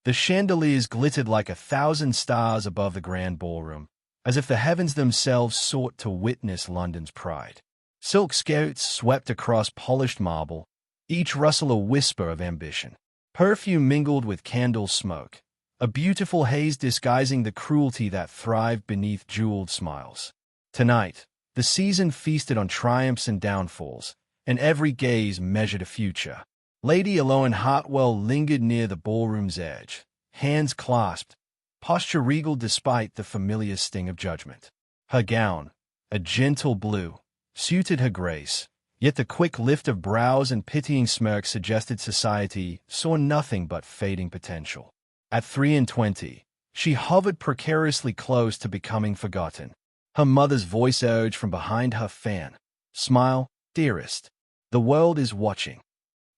The chandeliers glittered like 1,000 stars above the grand ballroom, as if the heavens themselves sought to witness London's pride. Silk skirts swept across polished marble, each rustle a whisper of ambition. Perfume mingled with candle smoke, a beautiful haze disguising the cruelty that thrived beneath jeweled smiles. Tonight, the season feasted on triumphs and downfalls, and every gaze measured a future. Lady Ellen Hartwell lingered near the ballroom's edge, hands clasped, posture regal despite the familiar sting of judgment. Her gown, a gentle blue, suited her grace, yet the quick lift of brows and pitying smirk suggested society saw nothing but fading potential. At 23, she hovered precariously close to becoming forgotten. Her mother's voice urged from behind her fan, "Smile, dearest. The world is watching."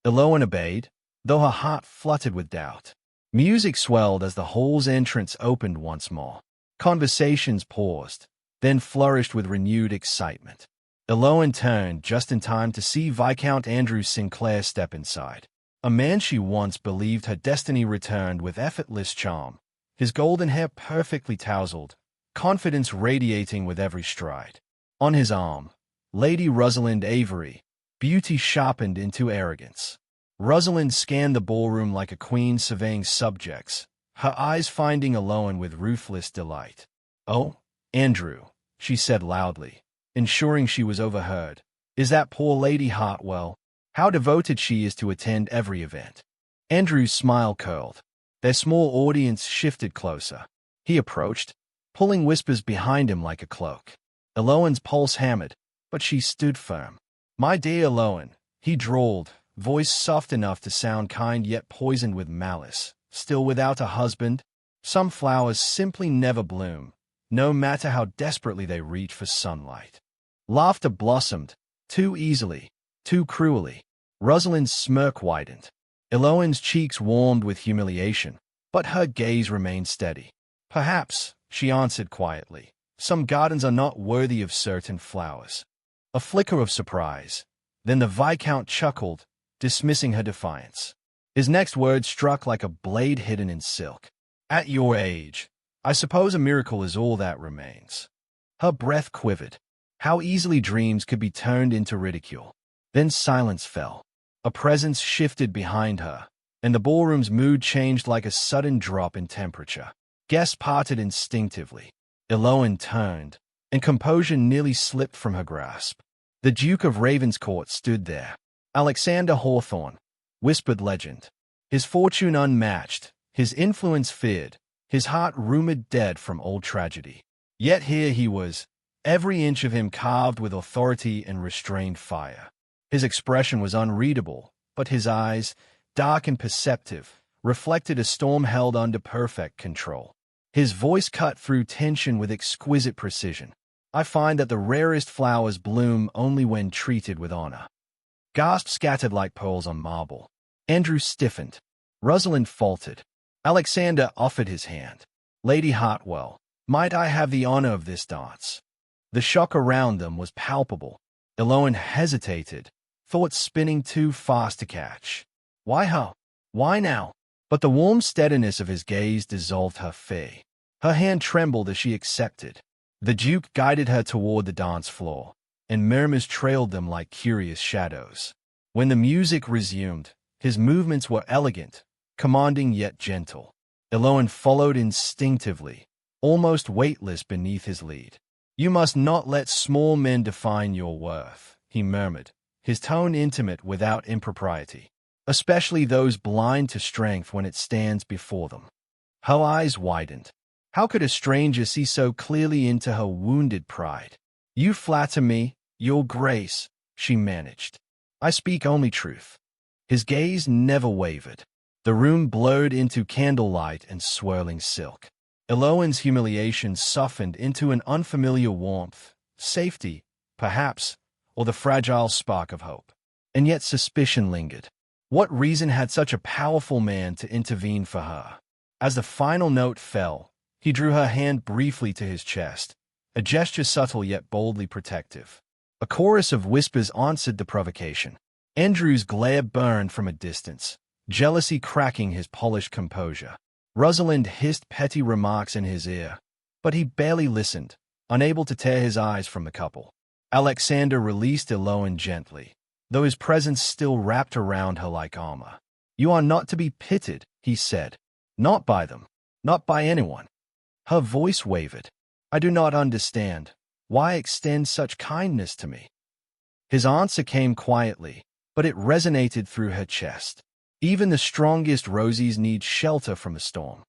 Ellen obeyed, though her heart fluttered with doubt. Music swelled as the hall's entrance opened once more. Conversations paused, then flourished with renewed excitement. Ellen turned just in time to see Viscount Andrew Sinclair step inside. A man she once believed her destiny returned with effortless charm, his golden hair perfectly tousled, confidence radiating with every stride. On his arm, Lady Rosalind Avery, beauty sharpened into arrogance. Rosalind scanned the ballroom like a queen surveying subjects, her eyes finding Ellen with ruthless delight. "Oh, Andrew," she said loudly, ensuring she was overheard. "Is that poor Lady Hartwell? How devoted she is to attend every event." Andrew's smile curled. Their small audience shifted closer. He approached, pulling whispers behind him like a cloak. Ellen's pulse hammered, but she stood firm. "My dear Ellen," he drawled, voice soft enough to sound kind yet poisoned with malice. "Still without a husband? Some flowers simply never bloom, no matter how desperately they reach for sunlight." Laughter blossomed, too easily, too cruelly. Rosalind's smirk widened. Ellen's cheeks warmed with humiliation, but her gaze remained steady. "Perhaps," she answered quietly, "some gardens are not worthy of certain flowers." A flicker of surprise. Then the Viscount chuckled, dismissing her defiance. His next word struck like a blade hidden in silk. "At your age, I suppose a miracle is all that remains." Her breath quivered. How easily dreams could be turned into ridicule. Then silence fell. A presence shifted behind her, and the ballroom's mood changed like a sudden drop in temperature. Guests parted instinctively. Ellen turned, and composure nearly slipped from her grasp. The Duke of Ravenscourt stood there. Alexander Hawthorne, whispered legend. His fortune unmatched, his influence feared, his heart rumored dead from old tragedy. Yet here he was, every inch of him carved with authority and restrained fire. His expression was unreadable, but his eyes, dark and perceptive, reflected a storm held under perfect control. His voice cut through tension with exquisite precision. "I find that the rarest flowers bloom only when treated with honor." Gasps scattered like pearls on marble. Andrew stiffened. Rosalind faltered. Alexander offered his hand. "Lady Hartwell, might I have the honor of this dance?" The shock around them was palpable. Ellen hesitated, thoughts spinning too fast to catch. Why her? Why now? But the warm steadiness of his gaze dissolved her fear. Her hand trembled as she accepted. The Duke guided her toward the dance floor, and murmurs trailed them like curious shadows. When the music resumed, his movements were elegant, commanding yet gentle. Ellen followed instinctively, almost weightless beneath his lead. "You must not let small men define your worth," he murmured, his tone intimate without impropriety, "especially those blind to strength when it stands before them." Her eyes widened. How could a stranger see so clearly into her wounded pride? "You flatter me, Your Grace," she managed. "I speak only truth." His gaze never wavered. The room blurred into candlelight and swirling silk. Ellen's humiliation softened into an unfamiliar warmth, safety, perhaps, or the fragile spark of hope. And yet suspicion lingered. What reason had such a powerful man to intervene for her? As the final note fell, he drew her hand briefly to his chest, a gesture subtle yet boldly protective. A chorus of whispers answered the provocation. Andrew's glare burned from a distance, jealousy cracking his polished composure. Rosalind hissed petty remarks in his ear, but he barely listened, unable to tear his eyes from the couple. Alexander released Eloan gently, though his presence still wrapped around her like armor. "You are not to be pitied," he said. "Not by them. Not by anyone." Her voice wavered. "I do not understand. Why extend such kindness to me?" His answer came quietly, but it resonated through her chest. Even the strongest roses need shelter from a storm.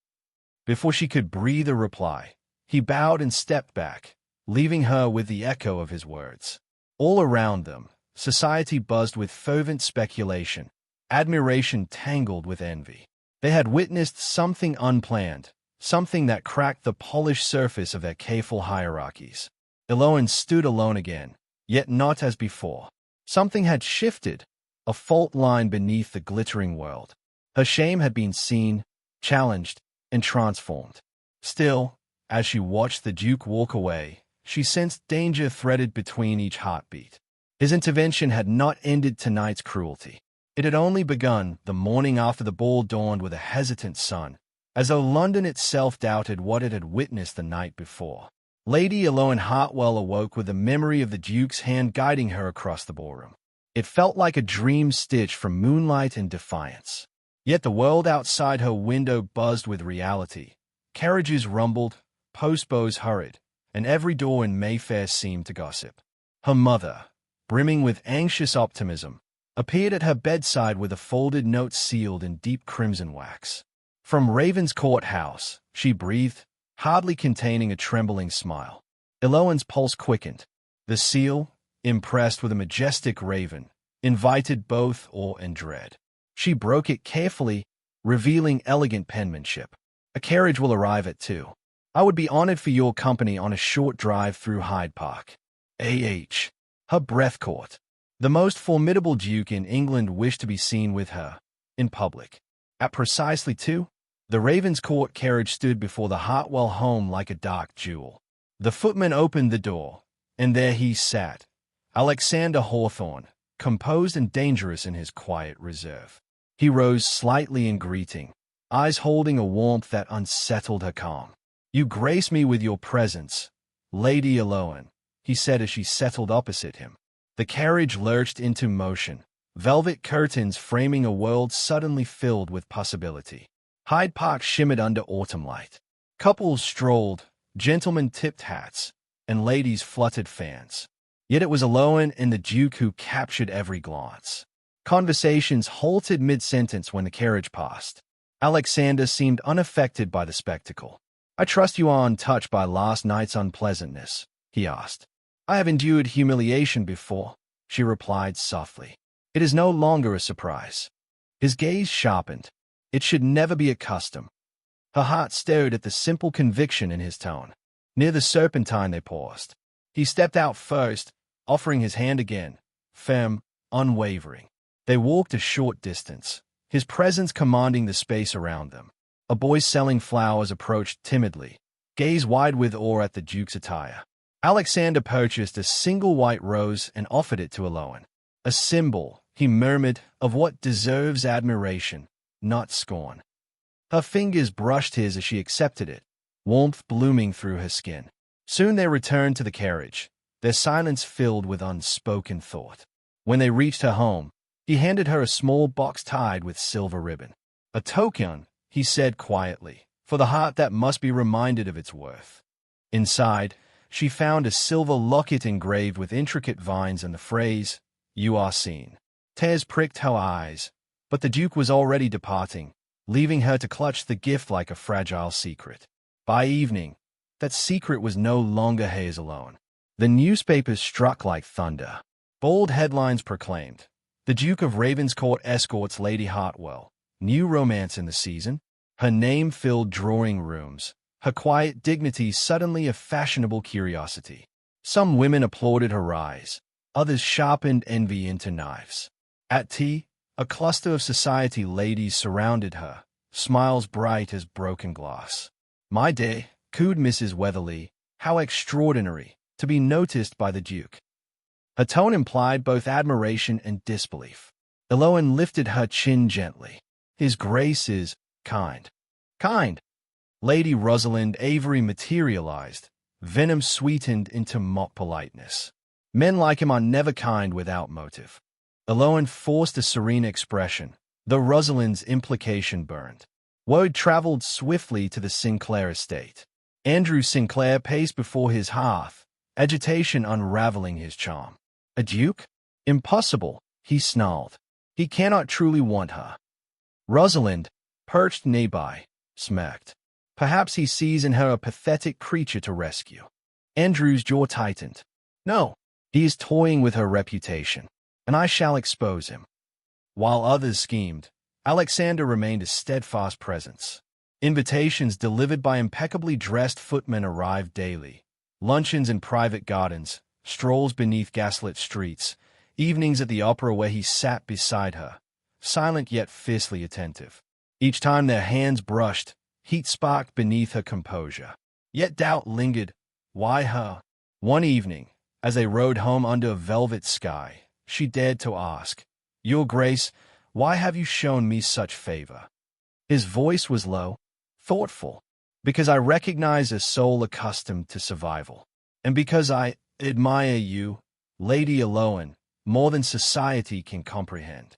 Before she could breathe a reply, he bowed and stepped back, leaving her with the echo of his words. All around them, society buzzed with fervent speculation, admiration tangled with envy. They had witnessed something unplanned, something that cracked the polished surface of their careful hierarchies. Eloan stood alone again, yet not as before. Something had shifted, a fault line beneath the glittering world. Her shame had been seen, challenged, and transformed. Still, as she watched the Duke walk away, she sensed danger threaded between each heartbeat. His intervention had not ended tonight's cruelty. It had only begun the morning after the ball dawned with a hesitant sun, as though London itself doubted what it had witnessed the night before. Lady Eloan Hartwell awoke with the memory of the Duke's hand guiding her across the ballroom. It felt like a dream stitched from moonlight and defiance. Yet the world outside her window buzzed with reality. Carriages rumbled, postbows hurried, and every door in Mayfair seemed to gossip. Her mother, brimming with anxious optimism, appeared at her bedside with a folded note sealed in deep crimson wax. From Ravenscourt House, she breathed, hardly containing a trembling smile. Eloan's pulse quickened. The seal, impressed with a majestic raven, invited both awe and dread. She broke it carefully, revealing elegant penmanship. "A carriage will arrive at 2. I would be honored for your company on a short drive through Hyde Park. A.H." Her breath caught. The most formidable duke in England wished to be seen with her, in public. At precisely 2, the Ravenscourt carriage stood before the Hartwell home like a dark jewel. The footman opened the door, and there he sat, Alexander Hawthorne, composed and dangerous in his quiet reserve. He rose slightly in greeting, eyes holding a warmth that unsettled her calm. "You grace me with your presence, Lady Eloan," he said as she settled opposite him. The carriage lurched into motion, velvet curtains framing a world suddenly filled with possibility. Hyde Park shimmered under autumn light. Couples strolled, gentlemen tipped hats, and ladies fluttered fans. Yet it was Eloan and the Duke who captured every glance. Conversations halted mid-sentence when the carriage passed. Alexander seemed unaffected by the spectacle. "I trust you are untouched by last night's unpleasantness," he asked. "I have endured humiliation before," she replied softly. "It is no longer a surprise." His gaze sharpened. It should never be a custom. Her heart stirred at the simple conviction in his tone. Near the Serpentine they paused. He stepped out first, offering his hand again, firm, unwavering. They walked a short distance, his presence commanding the space around them. A boy selling flowers approached timidly, gaze wide with awe at the Duke's attire. Alexander purchased a single white rose and offered it to Eloan. "A symbol," he murmured, "of what deserves admiration, not scorn." Her fingers brushed his as she accepted it, warmth blooming through her skin. Soon they returned to the carriage, their silence filled with unspoken thought. When they reached her home, he handed her a small box tied with silver ribbon. "A token," he said quietly, "for the heart that must be reminded of its worth." Inside, she found a silver locket engraved with intricate vines and the phrase, "You are seen." Tears pricked her eyes, but the Duke was already departing, leaving her to clutch the gift like a fragile secret. By evening, that secret was no longer hers alone. The newspapers struck like thunder. Bold headlines proclaimed, "The Duke of Ravenscourt escorts Lady Hartwell. New romance in the season." Her name filled drawing rooms, her quiet dignity suddenly a fashionable curiosity. Some women applauded her rise, others sharpened envy into knives. At tea, a cluster of society ladies surrounded her, smiles bright as broken glass. "My day," cooed Mrs. Weatherly, "how extraordinary, to be noticed by the Duke." Her tone implied both admiration and disbelief. Eloan lifted her chin gently. "His Grace is kind." Kind. Lady Rosalind Avery materialized, venom sweetened into mock politeness. Men like him are never kind without motive. Eloan forced a serene expression, though Rosalind's implication burned. Word traveled swiftly to the Sinclair estate. Andrew Sinclair paced before his hearth, agitation unraveling his charm. A duke? Impossible, he snarled. He cannot truly want her. Rosalind, perched nearby, smirked. Perhaps he sees in her a pathetic creature to rescue. Andrew's jaw tightened. No, he is toying with her reputation, and I shall expose him. While others schemed, Alexander remained a steadfast presence. Invitations delivered by impeccably dressed footmen arrived daily. Luncheons in private gardens, strolls beneath gaslit streets, evenings at the opera where he sat beside her, silent yet fiercely attentive. Each time their hands brushed, heat sparked beneath her composure. Yet doubt lingered. Why her? One evening, as they rode home under a velvet sky, she dared to ask, "Your Grace, why have you shown me such favor?" His voice was low, thoughtful. "Because I recognize a soul accustomed to survival. And because I admire you, Lady Eloan, more than society can comprehend."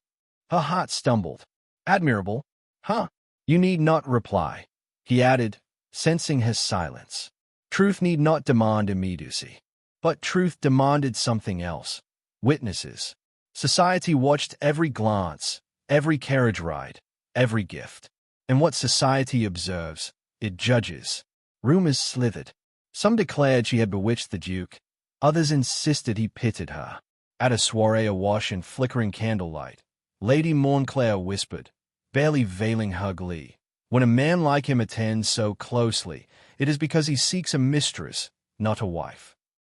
Her heart stumbled. "Admirable? Huh? You need not reply," he added, sensing his silence. Truth need not demand immediacy. But truth demanded something else. Witnesses. Society watched every glance, every carriage ride, every gift. And what society observes, it judges. Rumors slithered. Some declared she had bewitched the Duke. Others insisted he pitied her. At a soiree awash in flickering candlelight, Lady Montclair whispered, barely veiling her glee, "When a man like him attends so closely, it is because he seeks a mistress, not a wife."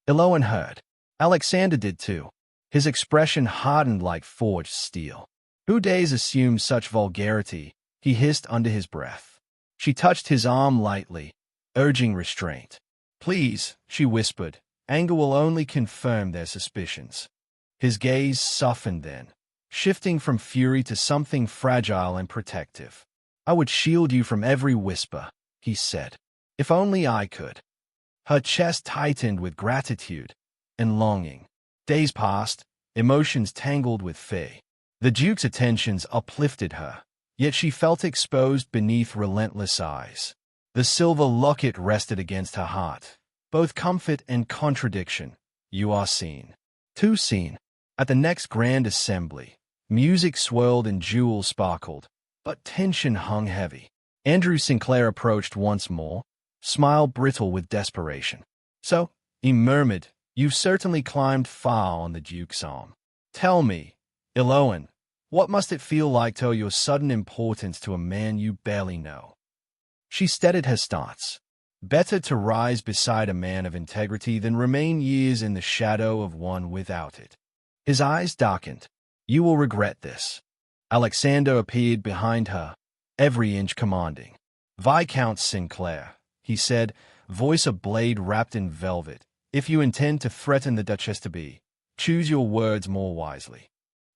Eloan heard. Alexander did too. His expression hardened like forged steel. "Who dares assume such vulgarity?" he hissed under his breath. She touched his arm lightly, urging restraint. "Please," she whispered, "anger will only confirm their suspicions." His gaze softened then, shifting from fury to something fragile and protective. "I would shield you from every whisper," he said. "If only I could." Her chest tightened with gratitude and longing. Days passed, emotions tangled with fear. The Duke's attentions uplifted her, yet she felt exposed beneath relentless eyes. The silver locket rested against her heart, both comfort and contradiction. "You are seen." Too seen. At the next grand assembly, music swirled and jewels sparkled, but tension hung heavy. Andrew Sinclair approached once more, smile brittle with desperation. "So," he murmured, "you've certainly climbed far on the Duke's arm. Tell me, Eloan, what must it feel like to owe your sudden importance to a man you barely know?" She steadied her stance. Better to rise beside a man of integrity than remain years in the shadow of one without it. His eyes darkened. "You will regret this." Alexander appeared behind her, every inch commanding. "Viscount Sinclair," he said, voice a blade wrapped in velvet, "if you intend to threaten the Duchess to be, choose your words more wisely."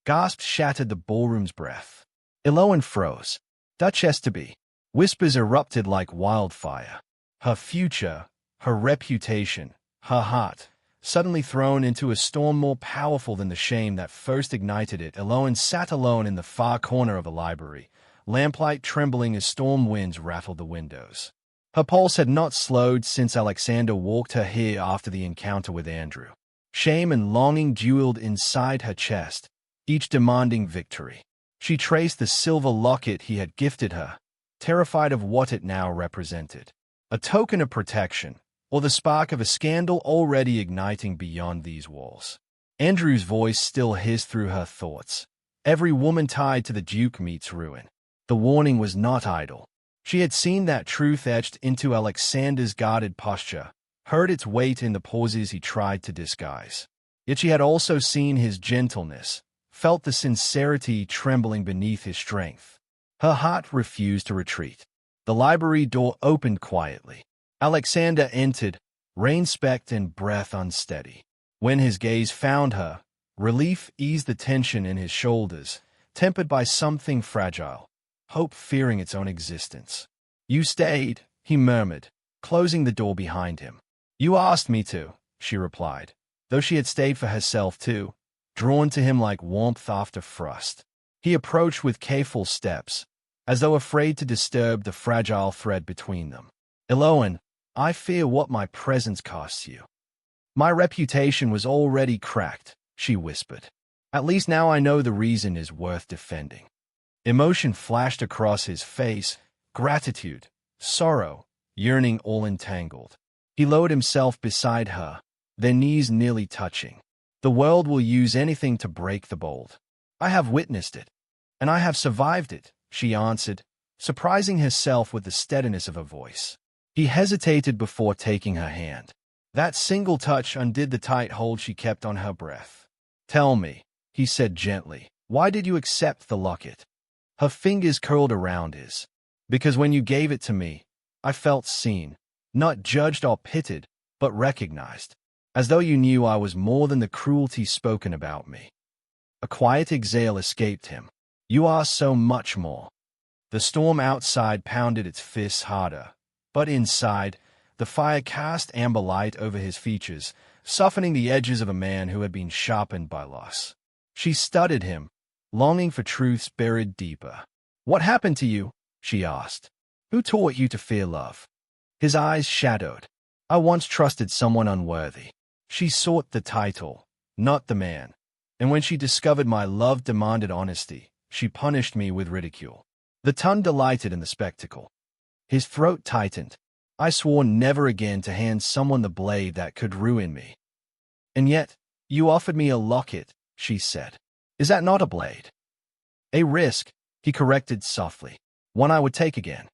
Gasps shattered the ballroom's breath. Eloan froze. Duchess to be. Whispers erupted like wildfire. Her future, her reputation, her heart, suddenly thrown into a storm more powerful than the shame that first ignited it. Eloan sat alone in the far corner of a library, lamplight trembling as storm winds rattled the windows. Her pulse had not slowed since Alexander walked her here after the encounter with Andrew. Shame and longing dueled inside her chest, each demanding victory. She traced the silver locket he had gifted her, terrified of what it now represented. A token of protection, or the spark of a scandal already igniting beyond these walls. Andrew's voice still hissed through her thoughts. Every woman tied to the Duke meets ruin. The warning was not idle. She had seen that truth etched into Alexander's guarded posture, heard its weight in the pauses he tried to disguise. Yet she had also seen his gentleness, felt the sincerity trembling beneath his strength. Her heart refused to retreat. The library door opened quietly. Alexander entered, rain-specked and breath unsteady. When his gaze found her, relief eased the tension in his shoulders, tempered by something fragile, hope fearing its own existence. You stayed, he murmured, closing the door behind him. You asked me to, she replied, though she had stayed for herself too, drawn to him like warmth after frost. He approached with careful steps, as though afraid to disturb the fragile thread between them. Eloan, I fear what my presence costs you. My reputation was already cracked, she whispered. At least now I know the reason is worth defending. Emotion flashed across his face, gratitude, sorrow, yearning all entangled. He lowered himself beside her, their knees nearly touching. The world will use anything to break the bold. I have witnessed it, and I have survived it, she answered, surprising herself with the steadiness of her voice. He hesitated before taking her hand. That single touch undid the tight hold she kept on her breath. Tell me, he said gently, why did you accept the locket? Her fingers curled around his. Because when you gave it to me, I felt seen, not judged or pitied, but recognized, as though you knew I was more than the cruelty spoken about me. A quiet exhale escaped him. You are so much more. The storm outside pounded its fists harder, but inside, the fire cast amber light over his features, softening the edges of a man who had been sharpened by loss. She studied him, longing for truths buried deeper. What happened to you? She asked. Who taught you to fear love? His eyes shadowed. I once trusted someone unworthy. She sought the title, not the man. And when she discovered my love demanded honesty, she punished me with ridicule. The tongue delighted in the spectacle. His throat tightened. I swore never again to hand someone the blade that could ruin me. And yet, you offered me a locket, she said. Is that not a blade? A risk, he corrected softly. One I would take again.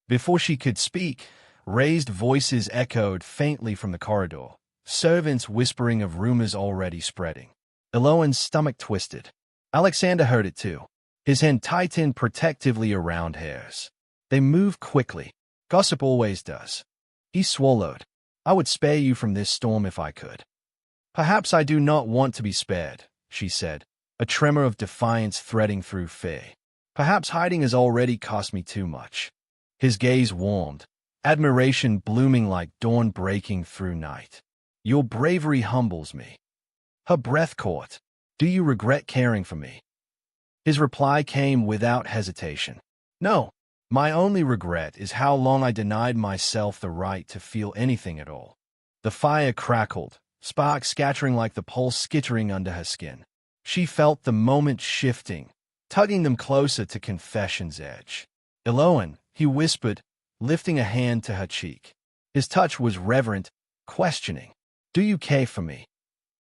Before she could speak, raised voices echoed faintly from the corridor, servants whispering of rumors already spreading. Eloan's stomach twisted. Alexander heard it too. His hand tightened protectively around hers. They moved quickly. Gossip always does. He swallowed. I would spare you from this storm if I could. Perhaps I do not want to be spared, she said, a tremor of defiance threading through fear. Perhaps hiding has already cost me too much. His gaze warmed, admiration blooming like dawn breaking through night. Your bravery humbles me. Her breath caught. Do you regret caring for me? His reply came without hesitation. No. My only regret is how long I denied myself the right to feel anything at all. The fire crackled, sparks scattering like the pulse skittering under her skin. She felt the moment shifting, tugging them closer to confession's edge. Eloan, he whispered, lifting a hand to her cheek. His touch was reverent, questioning. Do you care for me?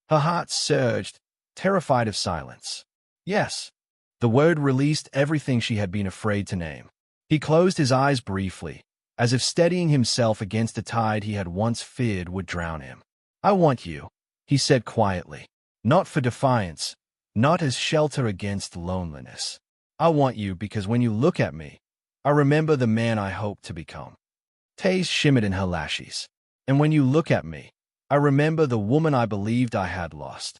Her heart surged, terrified of silence. Yes. The word released everything she had been afraid to name. He closed his eyes briefly, as if steadying himself against a tide he had once feared would drown him. I want you, he said quietly, not for defiance, not as shelter against loneliness. I want you because when you look at me, I remember the man I hoped to become. Tears shimmered in her lashes. And when you look at me, I remember the woman I believed I had lost.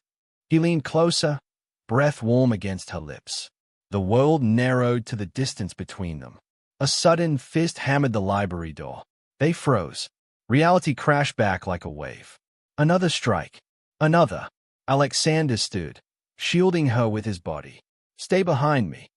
He leaned closer, breath warm against her lips. The world narrowed to the distance between them. A sudden fist hammered the library door. They froze. Reality crashed back like a wave. Another strike. Another. Alexander stood, shielding her with his body. Stay behind me.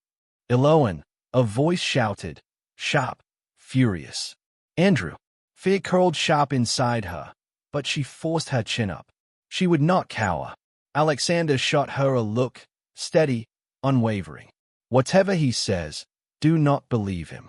Eloan, a voice shouted, sharp, furious. Andrew. Fear curled sharp inside her, but she forced her chin up. She would not cower. Alexander shot her a look, steady, unwavering. Whatever he says, do not believe him.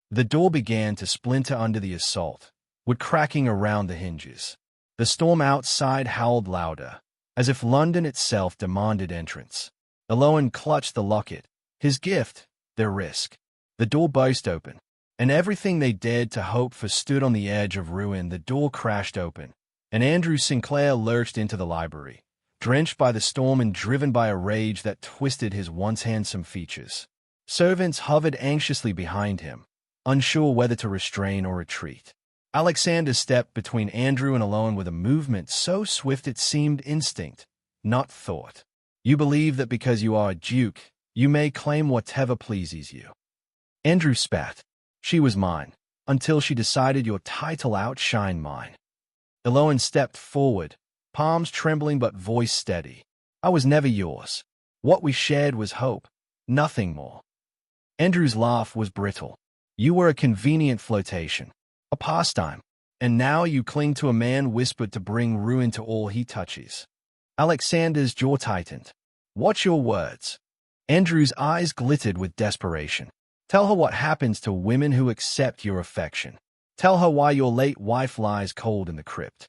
The door began to splinter under the assault, wood cracking around the hinges. The storm outside howled louder, as if London itself demanded entrance. Eloan clutched the locket, his gift, their risk. The door burst open, and everything they dared to hope for stood on the edge of ruin. The door crashed open, and Andrew Sinclair lurched into the library, drenched by the storm and driven by a rage that twisted his once handsome features. Servants hovered anxiously behind him, unsure whether to restrain or retreat. Alexander stepped between Andrew and Eloan with a movement so swift it seemed instinct, not thought. You believe that because you are a duke, you may claim whatever pleases you. Andrew spat. She was mine. until she decided your title outshined mine. Eloan stepped forward, palms trembling but voice steady. I was never yours. What we shared was hope, nothing more. Andrew's laugh was brittle. You were a convenient flotation, a pastime, and now you cling to a man whispered to bring ruin to all he touches. Alexander's jaw tightened. Watch your words. Andrew's eyes glittered with desperation. Tell her what happens to women who accept your affection. Tell her why your late wife lies cold in the crypt.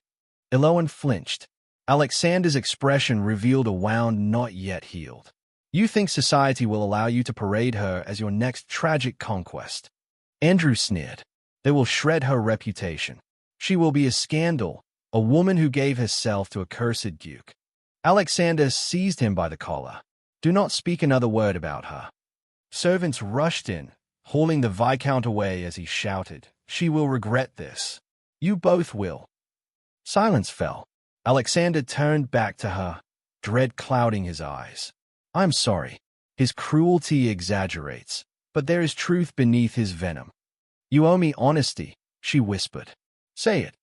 Eloan flinched. Alexander's expression revealed a wound not yet healed. You think society will allow you to parade her as your next tragic conquest? Andrew sneered. They will shred her reputation. She will be a scandal, a woman who gave herself to a cursed duke. Alexander seized him by the collar. Do not speak another word about her. Servants rushed in, hauling the Viscount away as he shouted, She will regret this. You both will. Silence fell. Alexander turned back to her, dread clouding his eyes. I'm sorry. His cruelty exaggerates, but there is truth beneath his venom. You owe me honesty, she whispered. Say it.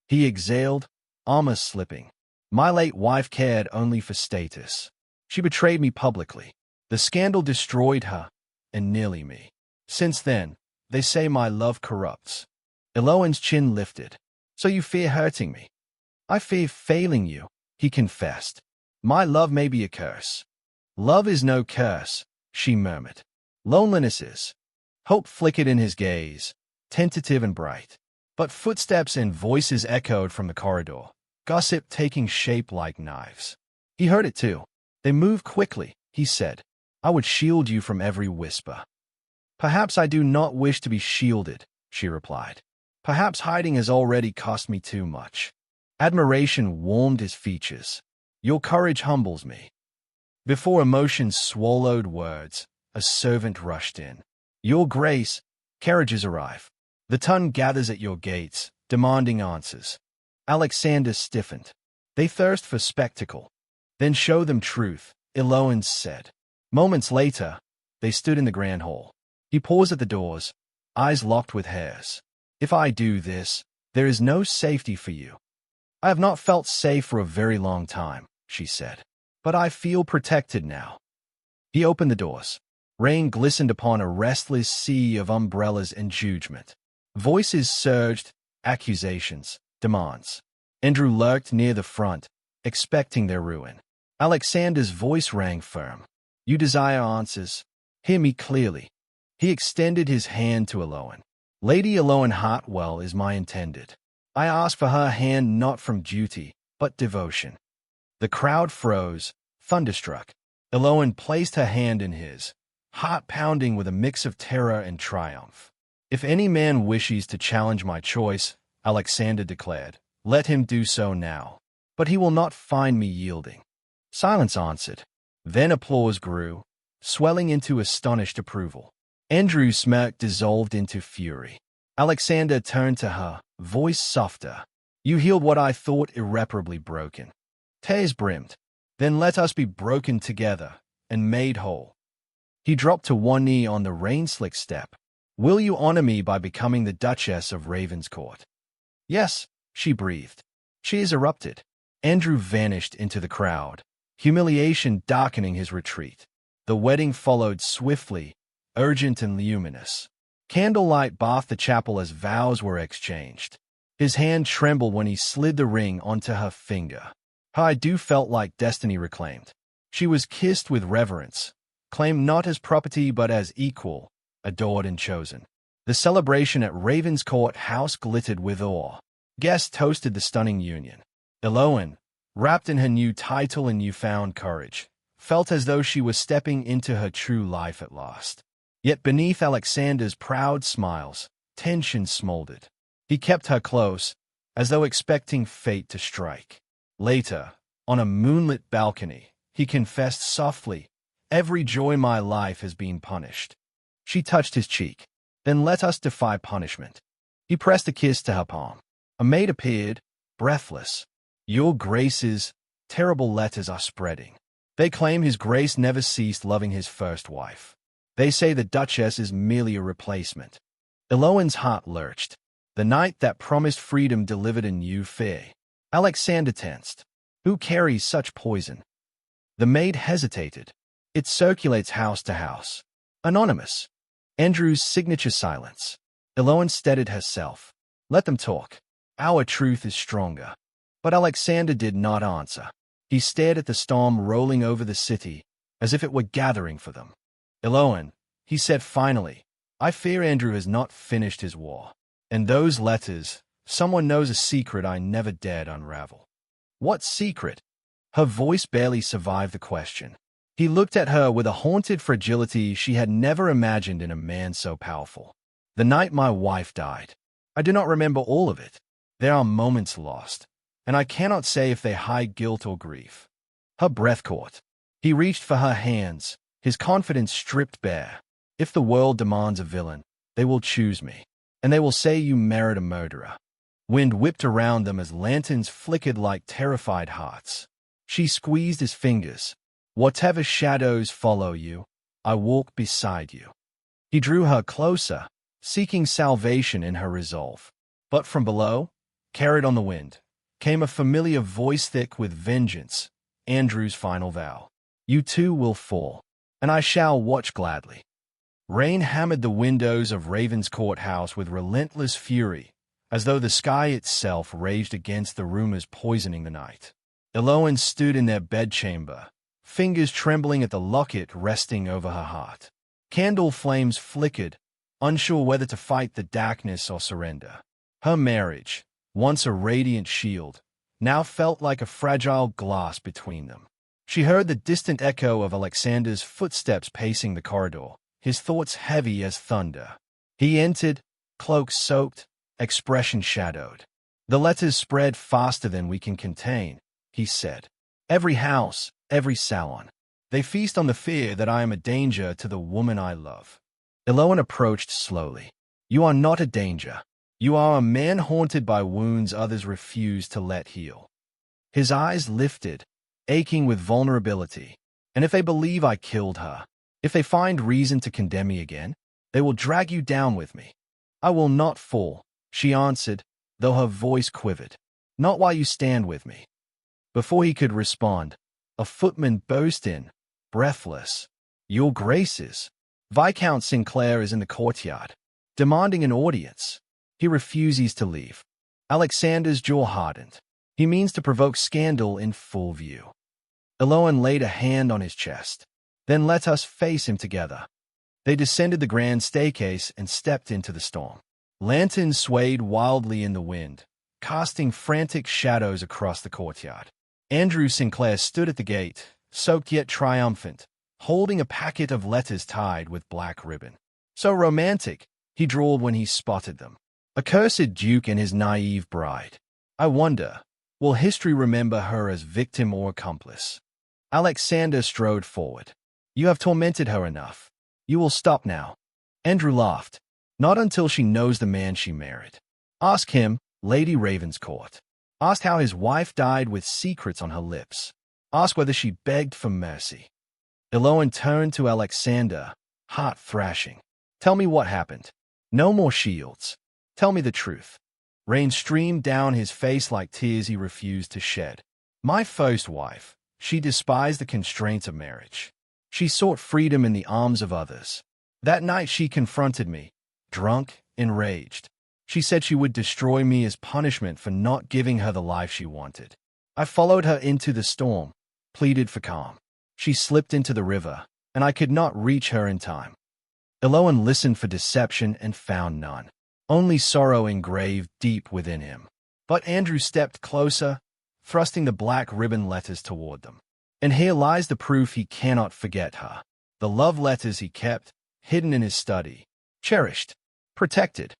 He exhaled, armor slipping. My late wife cared only for status. She betrayed me publicly. The scandal destroyed her, and nearly me. Since then, they say my love corrupts. Eloan's chin lifted. So you fear hurting me? I fear failing you, he confessed. My love may be a curse. Love is no curse, she murmured. Loneliness is. Hope flickered in his gaze, tentative and bright. But footsteps and voices echoed from the corridor, gossip taking shape like knives. He heard it too. They move quickly, he said. I would shield you from every whisper. Perhaps I do not wish to be shielded, she replied. Perhaps hiding has already cost me too much. Admiration warmed his features. Your courage humbles me. Before emotion swallowed words, a servant rushed in. Your Grace, carriages arrive. The ton gathers at your gates, demanding answers. Alexander stiffened. They thirst for spectacle. Then show them truth, Eloan said. Moments later, they stood in the grand hall. He paused at the doors, eyes locked with hers. If I do this, there is no safety for you. I have not felt safe for a very long time, she said. But I feel protected now. He opened the doors. Rain glistened upon a restless sea of umbrellas and judgment. Voices surged, accusations, demands. Andrew lurked near the front, expecting their ruin. Alexander's voice rang firm. You desire answers. Hear me clearly. He extended his hand to Eloan. Lady Eloan Hartwell is my intended. I ask for her hand not from duty, but devotion. The crowd froze, thunderstruck. Eloan placed her hand in his, heart pounding with a mix of terror and triumph. If any man wishes to challenge my choice, Alexander declared, let him do so now. But he will not find me yielding. Silence answered. Then applause grew, swelling into astonished approval. Andrew's smirk dissolved into fury. Alexander turned to her, voice softer. You healed what I thought irreparably broken. Tears brimmed. Then let us be broken together and made whole. He dropped to one knee on the rain-slick step. Will you honor me by becoming the Duchess of Ravenscourt? Yes, she breathed. Cheers erupted. Andrew vanished into the crowd, humiliation darkening his retreat. The wedding followed swiftly, urgent and luminous. Candlelight bathed the chapel as vows were exchanged. His hand trembled when he slid the ring onto her finger. Her I-do felt like destiny reclaimed. She was kissed with reverence, claimed not as property but as equal, adored and chosen. The celebration at Ravenscourt House glittered with awe. Guests toasted the stunning union. Eloan, wrapped in her new title and newfound courage, felt as though she was stepping into her true life at last. Yet beneath Alexander's proud smiles, tension smoldered. He kept her close, as though expecting fate to strike. Later, on a moonlit balcony, he confessed softly, every joy in my life has been punished. She touched his cheek. Then let us defy punishment. He pressed a kiss to her palm. A maid appeared, breathless. Your Grace's terrible letters are spreading. They claim His Grace never ceased loving his first wife. They say the Duchess is merely a replacement. Eloan's heart lurched. The night that promised freedom delivered a new fear. Alexander tensed. Who carries such poison? The maid hesitated. It circulates house to house. Anonymous. Andrew's signature silence. Eloan steadied herself. Let them talk. Our truth is stronger. But Alexander did not answer. He stared at the storm rolling over the city, as if it were gathering for them. Eloan, he said finally, I fear Andrew has not finished his war. And those letters, someone knows a secret I never dared unravel. What secret? Her voice barely survived the question. He looked at her with a haunted fragility she had never imagined in a man so powerful. The night my wife died. I do not remember all of it. There are moments lost, and I cannot say if they hide guilt or grief. Her breath caught. He reached for her hands, his confidence stripped bare. If the world demands a villain, they will choose me, and they will say you merit a murderer. Wind whipped around them as lanterns flickered like terrified hearts. She squeezed his fingers. Whatever shadows follow you, I walk beside you. He drew her closer, seeking salvation in her resolve. But from below, carried on the wind, came a familiar voice thick with vengeance, Andrew's final vow. You too will fall, and I shall watch gladly. Rain hammered the windows of Ravenscourt House with relentless fury, as though the sky itself raged against the rumors poisoning the night. Eloan stood in their bedchamber, fingers trembling at the locket resting over her heart. Candle flames flickered, unsure whether to fight the darkness or surrender. Her marriage, once a radiant shield, now felt like a fragile glass between them. She heard the distant echo of Alexander's footsteps pacing the corridor, his thoughts heavy as thunder. He entered, cloak soaked, expression shadowed. The letters spread faster than we can contain, he said. Every house, every salon. They feast on the fear that I am a danger to the woman I love. Eloan approached slowly. You are not a danger. You are a man haunted by wounds others refuse to let heal. His eyes lifted, aching with vulnerability. And if they believe I killed her, if they find reason to condemn me again, they will drag you down with me. I will not fall, she answered, though her voice quivered. Not while you stand with me. Before he could respond, a footman burst in, breathless. Your Graces, Viscount Sinclair is in the courtyard, demanding an audience. He refuses to leave. Alexander's jaw hardened. He means to provoke scandal in full view. Eloan laid a hand on his chest. Then let us face him together. They descended the grand staircase and stepped into the storm. Lanterns swayed wildly in the wind, casting frantic shadows across the courtyard. Andrew Sinclair stood at the gate, soaked yet triumphant, holding a packet of letters tied with black ribbon. So romantic, he drawled when he spotted them. Accursed duke and his naive bride. I wonder, will history remember her as victim or accomplice? Alexander strode forward. You have tormented her enough. You will stop now. Andrew laughed. Not until she knows the man she married. Ask him, Lady Ravenscourt. Ask how his wife died with secrets on her lips. Ask whether she begged for mercy. Eloan turned to Alexander, heart thrashing. Tell me what happened. No more shields. Tell me the truth. Rain streamed down his face like tears he refused to shed. My first wife, she despised the constraints of marriage. She sought freedom in the arms of others. That night she confronted me, drunk, enraged. She said she would destroy me as punishment for not giving her the life she wanted. I followed her into the storm, pleaded for calm. She slipped into the river, and I could not reach her in time. Eloan listened for deception and found none. Only sorrow engraved deep within him. But Andrew stepped closer, thrusting the black ribbon letters toward them. And here lies the proof he cannot forget her. The love letters he kept, hidden in his study, cherished, protected.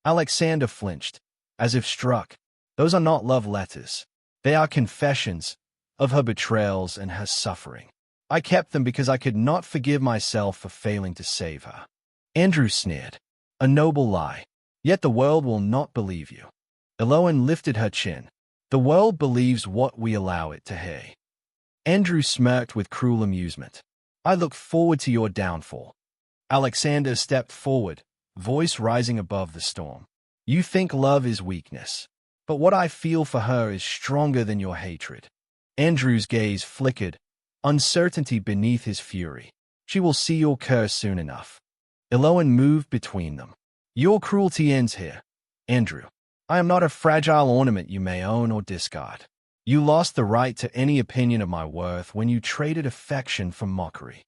Alexander flinched, as if struck. Those are not love letters. They are confessions of her betrayals and her suffering. I kept them because I could not forgive myself for failing to save her. Andrew sneered. A noble lie. Yet the world will not believe you. Eloan lifted her chin. The world believes what we allow it to hear. Andrew smirked with cruel amusement. I look forward to your downfall. Alexander stepped forward, voice rising above the storm. You think love is weakness, but what I feel for her is stronger than your hatred. Andrew's gaze flickered, uncertainty beneath his fury. She will see your curse soon enough. Eloan moved between them. Your cruelty ends here, Andrew. I am not a fragile ornament you may own or discard. You lost the right to any opinion of my worth when you traded affection for mockery.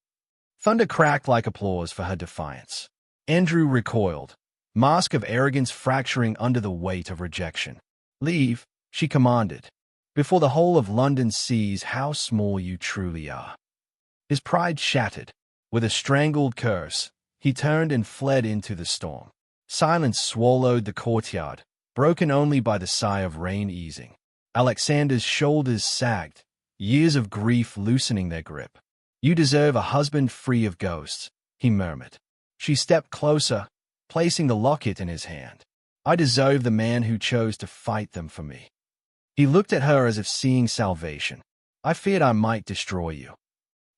Thunder cracked like applause for her defiance. Andrew recoiled, mask of arrogance fracturing under the weight of rejection. Leave, she commanded, before the whole of London sees how small you truly are. His pride shattered. With a strangled curse, he turned and fled into the storm. Silence swallowed the courtyard, broken only by the sigh of rain easing. Alexander's shoulders sagged, years of grief loosening their grip. You deserve a husband free of ghosts, he murmured. She stepped closer, placing the locket in his hand. I deserve the man who chose to fight them for me. He looked at her as if seeing salvation. I feared I might destroy you.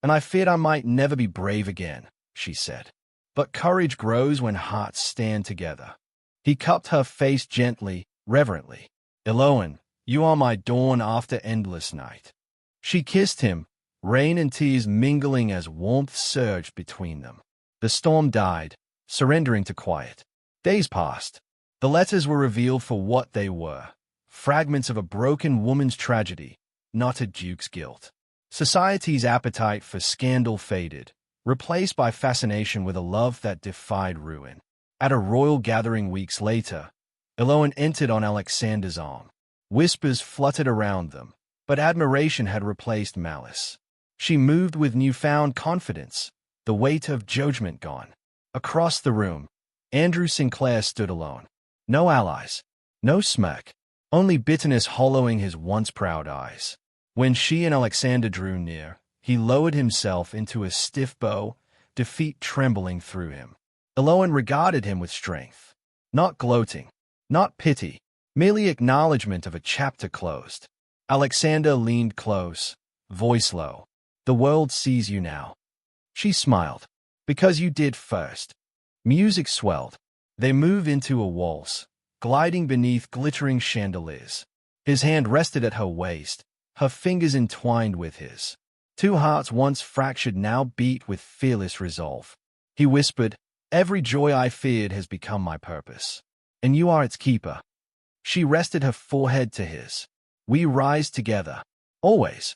And I feared I might never be brave again, she said. But courage grows when hearts stand together. He cupped her face gently, reverently. Eloan, you are my dawn after endless night. She kissed him, rain and tears mingling as warmth surged between them. The storm died, surrendering to quiet. Days passed. The letters were revealed for what they were, fragments of a broken woman's tragedy, not a duke's guilt. Society's appetite for scandal faded, replaced by fascination with a love that defied ruin. At a royal gathering weeks later, Eloan entered on Alexander's arm. Whispers fluttered around them, but admiration had replaced malice. She moved with newfound confidence, the weight of judgment gone. Across the room, Andrew Sinclair stood alone. No allies, no smirk, only bitterness hollowing his once proud eyes. When she and Alexander drew near, he lowered himself into a stiff bow, defeat trembling through him. Eloan regarded him with strength, not gloating, not pity, merely acknowledgement of a chapter closed. Alexander leaned close, voice low. The world sees you now. She smiled. Because you did first. Music swelled. They moved into a waltz, gliding beneath glittering chandeliers. His hand rested at her waist, her fingers entwined with his. Two hearts once fractured now beat with fearless resolve. He whispered, "Every joy I feared has become my purpose, and you are its keeper." She rested her forehead to his. "We rise together, always."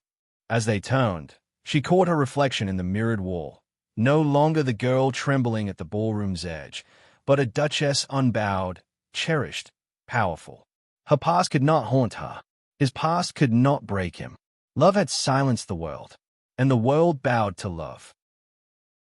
As they turned, she caught her reflection in the mirrored wall. No longer the girl trembling at the ballroom's edge, but a duchess unbowed, cherished, powerful. Her past could not haunt her. His past could not break him. Love had silenced the world, and the world bowed to love.